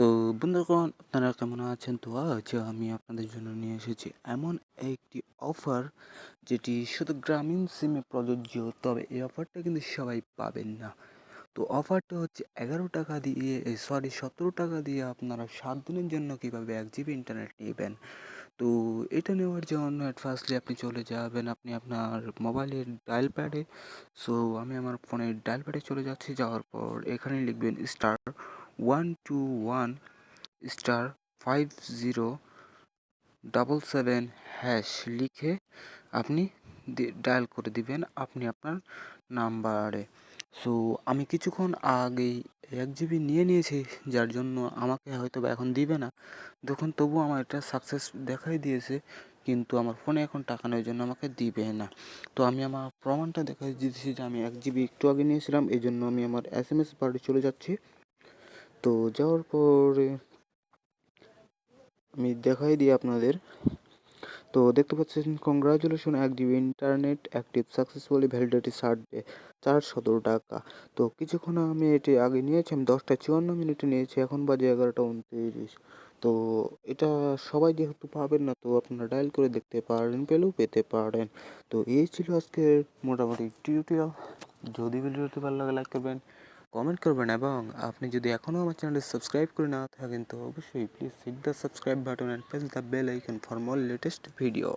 তো বন্ধুগণ, আপনারা কেমন আছেন? তো আজ আমি আপনাদের জন্য নিয়ে এসেছি এমন একটি অফার যেটি শুধু গ্রামীণ সিমে প্রযোজ্য। তবে এই অফারটা কিন্তু সবাই পাবেন না। তো অফারটা হচ্ছে 11 টাকা দিয়ে, সরি 17 টাকা দিয়ে আপনারা 7 দিনের জন্য কীভাবে 1 জিবি ইন্টারনেট নেবেন। তো এটা নেওয়ার জন্য ফার্স্টলি আপনি চলে যাবেন আপনি আপনার মোবাইলের ডায়াল প্যাডে। সো আমি আমার ফোনের ডায়াল প্যাডে চলে যাচ্ছি। যাওয়ার পর এখানে লিখবেন *121 *5077# লিখে আপনি ডায়াল করে দিবেন আপনি আপনার নাম্বারে। সো আমি কিছুক্ষণ আগেই 1 জিবি নিয়ে নিয়েছি, যার জন্য আমাকে হয়তো বা এখন দিবে না। দেখুন, তবুও আমার এটা সাকসেস দেখাই দিয়েছে, কিন্তু আমার ফোনে এখন টাকা নেই, জন্য আমাকে দিবে না। তো আমি আমার প্রমাণটা দেখাই দিয়েছি যে আমি 1 জিবি একটু আগে নিয়েছিলাম, এই জন্য আমি আমার SMS বারে চলে যাচ্ছি। তো যাওয়ার পরে আমি দেখাই দিই আপনাদের। তো দেখতে পাচ্ছেন, congratulation, 1 GB internet active successfully, validity 17 টাকা। তো কিছুক্ষণ আমি এটি আগে নিয়েছি, আমি 10টা 54 মিনিটে নিয়েছি, এখন বাজে 11টা 29। তো এটা সবাই যেহেতু পাবেন না, তো আপনারা ডায়াল করে দেখতে পারেন, পেলেও পেতে পারেন। তো এই ছিল আজকের মোটামুটি টিউটোরিয়াল। যদি ভিডিওটি ভালো লাগে লাইক করবেন, কমেন্ট করবেন, এবং আপনি যদি এখনও আমার চ্যানেলটি সাবস্ক্রাইব করে না থাকেন তো অবশ্যই please hit the subscribe button and press the bell icon for more latest video.